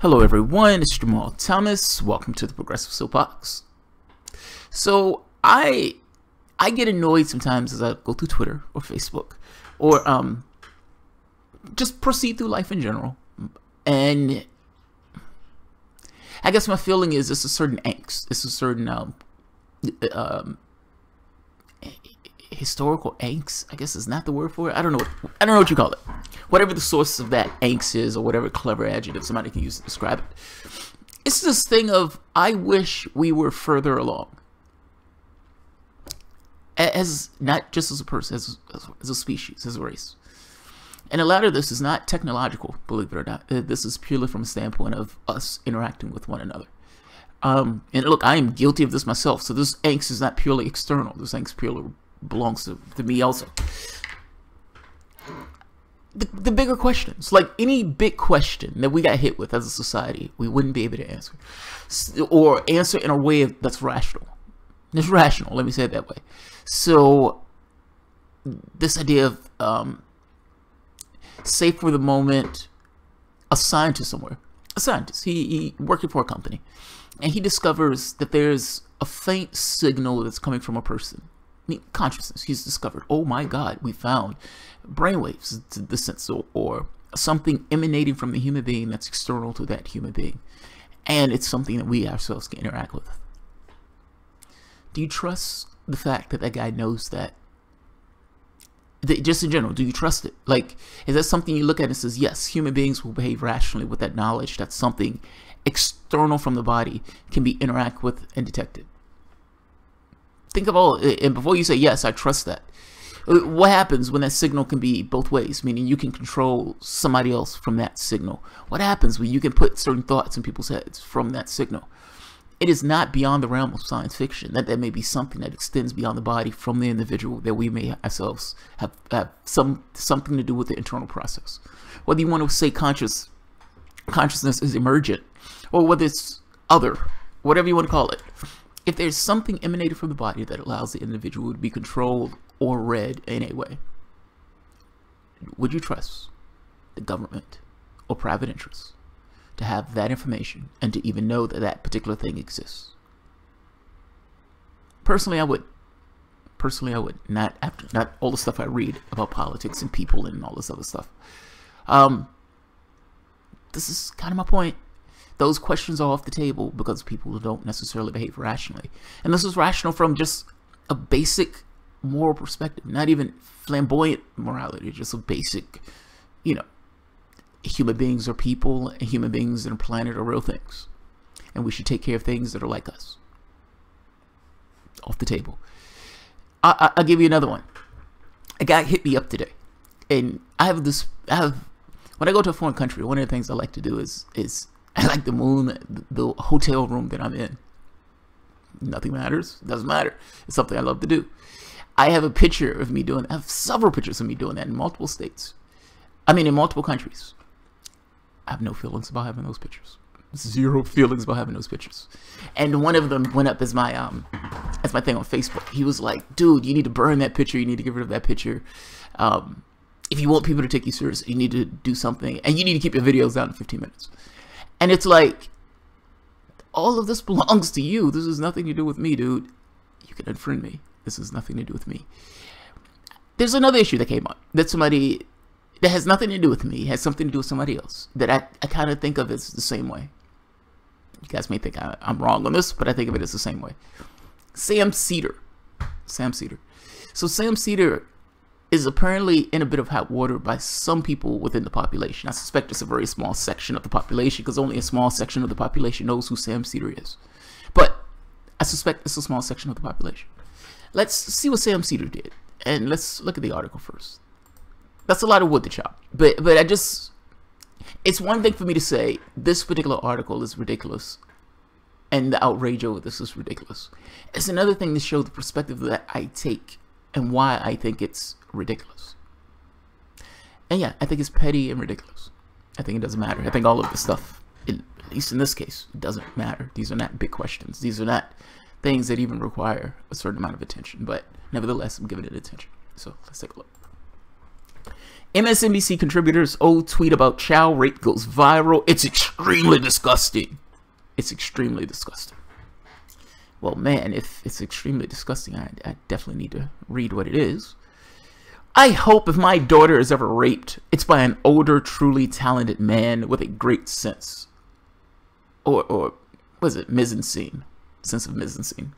Hello everyone, it's Jamal Thomas. Welcome to the Progressive Soapbox. So I get annoyed sometimes as I go through Twitter or Facebook or just proceed through life in general. And I guess my feeling is it's a certain angst. It's a certain historical angst, I guess is not the word for it. I don't know what you call it. Whatever the source of that angst is, or whatever clever adjective somebody can use to describe it. It's this thing of, I wish we were further along. As not just as a person, as a species, as a race. And a lot of this is not technological, believe it or not. This is purely from a standpoint of us interacting with one another. And look, I am guilty of this myself. So this angst is not purely external. This angst purely belongs to me also. The bigger questions, like any big question that we got hit with as a society, we wouldn't be able to answer, or answer in a way that's rational. It's rational, let me say it that way. So this idea of say for the moment, a scientist somewhere, he working for a company, and he discovers that there's a faint signal that's coming from a person. Consciousness. He's discovered, oh my God, we found brainwaves, the sense, or something emanating from the human being that's external to that human being, and it's something that we ourselves can interact with. Do you trust the fact that that guy knows that? Just in general, do you trust it? Like, is that something you look at and says, yes, human beings will behave rationally with that knowledge that something external from the body can be interacted with and detected? Think of all, and before you say, yes, I trust that, what happens when that signal can be both ways, meaning you can control somebody else from that signal? What happens when you can put certain thoughts in people's heads from that signal? It is not beyond the realm of science fiction that there may be something that extends beyond the body from the individual, that we may ourselves have something to do with the internal process. Whether you want to say consciousness is emergent, or whether it's other, whatever you want to call it. If there's something emanated from the body that allows the individual to be controlled or read in a way, would you trust the government or private interests to have that information and to even know that that particular thing exists? Personally, I would. Not all the stuff I read about politics and people and all this other stuff. This is kind of my point. Those questions are off the table because people don't necessarily behave rationally. And this is rational from just a basic moral perspective, not even flamboyant morality, just a basic, human beings are people, and human beings and a planet are real things. And we should take care of things that are like us. Off the table. I'll give you another one. A guy hit me up today. And when I go to a foreign country, one of the things I like to do is I like the hotel room that I'm in. Nothing matters. It doesn't matter. It's something I love to do. I have a picture of me doing. I have several pictures of me doing that in multiple states. I mean, in multiple countries. I have no feelings about having those pictures. Zero feelings about having those pictures. And one of them went up as my thing on Facebook. He was like, "Dude, you need to burn that picture. You need to get rid of that picture. If you want people to take you seriously, you need to do something, and you need to keep your videos down in 15 minutes." And it's like, all of this belongs to you. This has nothing to do with me, dude. You can unfriend me. This has nothing to do with me. There's another issue that came up that has nothing to do with me, has something to do with somebody else, that I kind of think of as the same way. You guys may think I'm wrong on this, but I think of it as the same way. Sam Seder. So Sam Seder is apparently in a bit of hot water by some people within the population. I suspect it's a very small section of the population, because only a small section of the population knows who Sam Seder is. But I suspect it's a small section of the population. Let's see what Sam Seder did, and let's look at the article first. That's a lot of wood to chop, but it's one thing for me to say this particular article is ridiculous, and the outrage over this is ridiculous. It's another thing to show the perspective that I take and why I think it's ridiculous. And yeah, I think it's petty and ridiculous. I think it doesn't matter. I think all of this stuff, at least in this case, doesn't matter. These are not big questions. These are not things that even require a certain amount of attention, but nevertheless, I'm giving it attention. So let's take a look. MSNBC contributor's old tweet about child rape goes viral. It's extremely disgusting. It's extremely disgusting. Well, man, if it's extremely disgusting, I definitely need to read what it is. I hope if my daughter is ever raped, it's by an older, truly talented man with a great sense. Or was it mise-en-scene? Sense of mise-en-scene.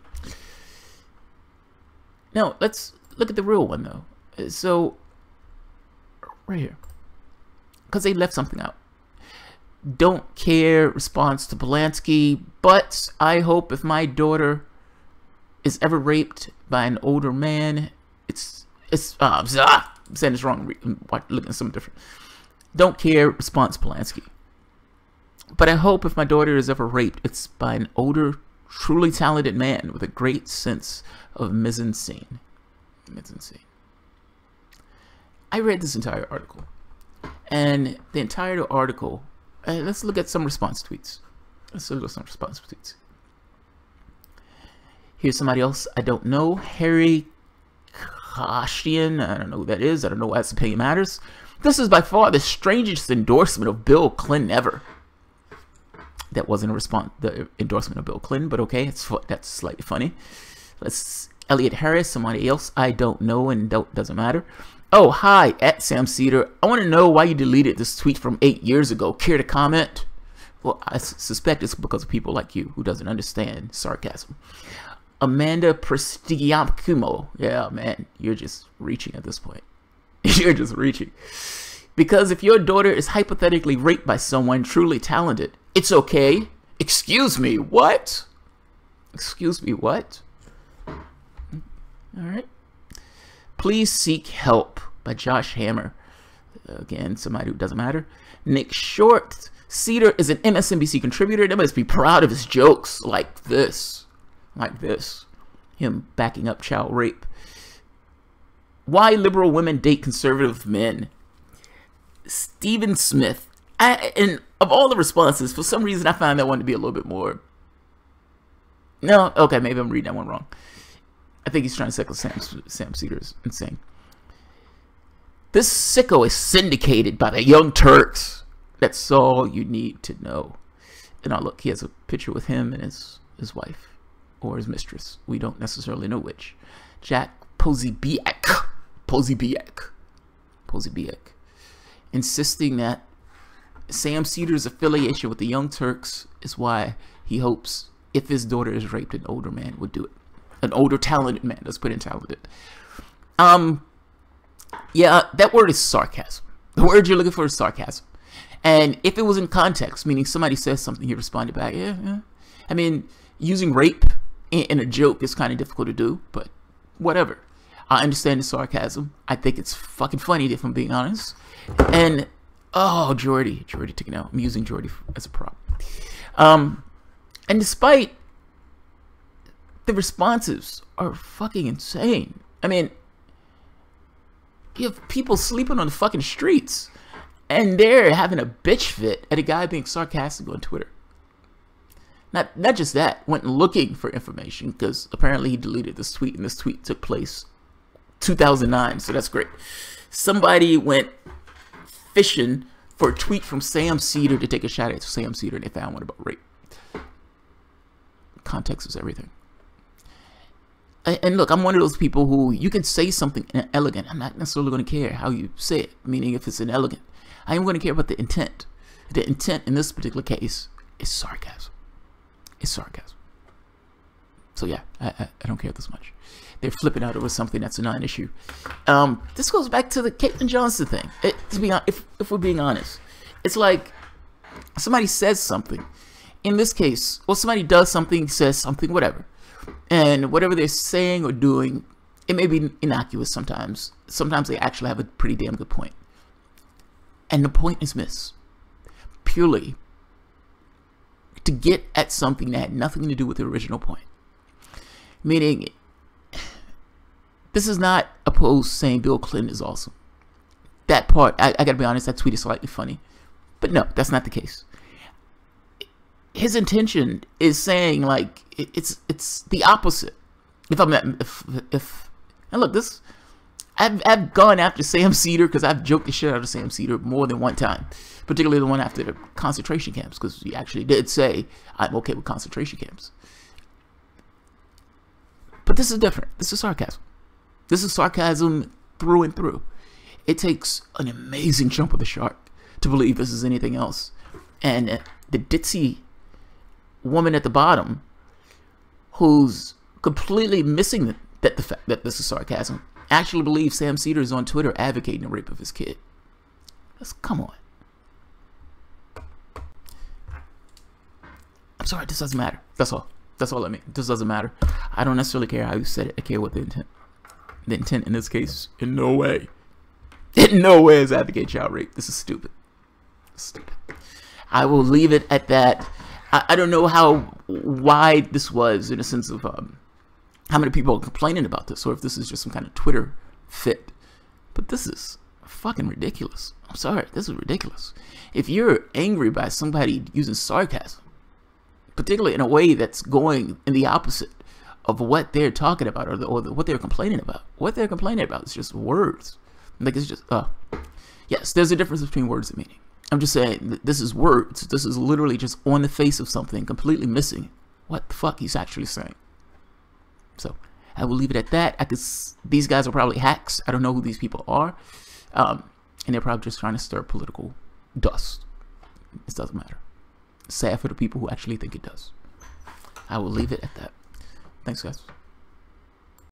Now, let's look at the real one, though. So, right here. Because they left something out. Don't care response to Polanski, but I hope if my daughter is ever raped by an older man, I'm saying this wrong, looking at something different. Don't care response Polanski. But I hope if my daughter is ever raped, it's by an older, truly talented man with a great sense of mise-en-scene. Mise-en-scene. I read this entire article. And the entire article, let's look at some response tweets. Here's somebody else I don't know. Harry Kashian. I don't know who that is. I don't know why his opinion matters. This is by far the strangest endorsement of Bill Clinton ever. That wasn't a response, the endorsement of Bill Clinton, but okay, that's slightly funny. Let's Elliot Harris, somebody else I don't know and doesn't matter. Oh, hi, at Sam Seder. I want to know why you deleted this tweet from 8 years ago. Care to comment? Well, I suspect it's because of people like you who doesn't understand sarcasm. Amanda Prestigiacumo. Yeah, man, you're just reaching at this point. You're just reaching. Because if your daughter is hypothetically raped by someone truly talented, it's okay. Excuse me, what? Excuse me, what? Alright. Please Seek Help by Josh Hammer. Again, somebody who doesn't matter. Nick Short. Seder is an MSNBC contributor that must be proud of his jokes like this. Like this. Him backing up child rape. Why liberal women date conservative men. Stephen Smith. And of all the responses, for some reason I found that one to be a little bit more... No, okay, maybe I'm reading that one wrong. I think he's trying to second Sam Seder's insane. This sicko is syndicated by the Young Turks. That's all you need to know. And now look, he has a picture with him and his wife. Or his mistress. We don't necessarily know which. Jack Pozibiak. Insisting that Sam Seder's affiliation with the Young Turks is why he hopes if his daughter is raped, an older man would do it. An older, talented man. Let's put in talented. Yeah, that word is sarcasm. The word you're looking for is sarcasm. And if it was in context, meaning somebody says something, he responded back, yeah. I mean, using rape in a joke is kind of difficult to do, but whatever. I understand the sarcasm. I think it's fucking funny, if I'm being honest. And, oh, Jordy took it out. I'm using Jordy as a prop. And despite the responses are fucking insane. I mean, you have people sleeping on the fucking streets, and they're having a bitch fit at a guy being sarcastic on Twitter. Not just that, went looking for information because apparently he deleted this tweet, and this tweet took place 2009, so that's great. Somebody went fishing for a tweet from Sam Seder to take a shot at Sam Seder, and they found one about rape. Context is everything. And look, I'm one of those people who you can say something inelegant. I'm not necessarily going to care how you say it, meaning if it's inelegant. I am going to care about the intent. The intent in this particular case is sarcasm. It's sarcasm. So yeah, I don't care this much. They're flipping out over something that's a non-issue. This goes back to the Caitlin Johnson thing. If we're being honest, it's like somebody says something. In this case, well, somebody does something, says something, whatever. And whatever they're saying or doing, it may be innocuous sometimes. Sometimes they actually have a pretty damn good point. And the point is missed. Purely to get at something that had nothing to do with the original point. Meaning, this is not a post saying Bill Clinton is awesome. That part, I gotta be honest, that tweet is slightly funny. But no, that's not the case. His intention is saying like it's the opposite. And look, this I've gone after Sam Seder because I've joked the shit out of Sam Seder more than one time, particularly the one after the concentration camps, because he actually did say I'm okay with concentration camps. But this is different. This is sarcasm. This is sarcasm through and through. It takes an amazing jump of the shark to believe this is anything else. And the ditzy woman at the bottom, who's completely missing the fact that this is sarcasm, actually believes Sam Seder is on Twitter advocating the rape of his kid. Come on. I'm sorry, this doesn't matter. That's all. That's all I mean. This doesn't matter. I don't necessarily care how you said it. I care what the intent. The intent in this case, in no way is advocate child rape. This is stupid. Stupid. I will leave it at that. I don't know how wide this was in a sense of how many people are complaining about this, or if this is just some kind of Twitter fit. But this is fucking ridiculous. I'm sorry, this is ridiculous. If you're angry by somebody using sarcasm, particularly in a way that's going in the opposite of what they're talking about, or what they're complaining about. What they're complaining about is just words. Like, it's just, yes, there's a difference between words and meaning. I'm just saying, this is words. This is literally just on the face of something, completely missing what the fuck he's actually saying. So, I will leave it at that. These guys are probably hacks. I don't know who these people are. And they're probably just trying to stir political dust. It doesn't matter. Sad for the people who actually think it does. I will leave it at that. Thanks, guys.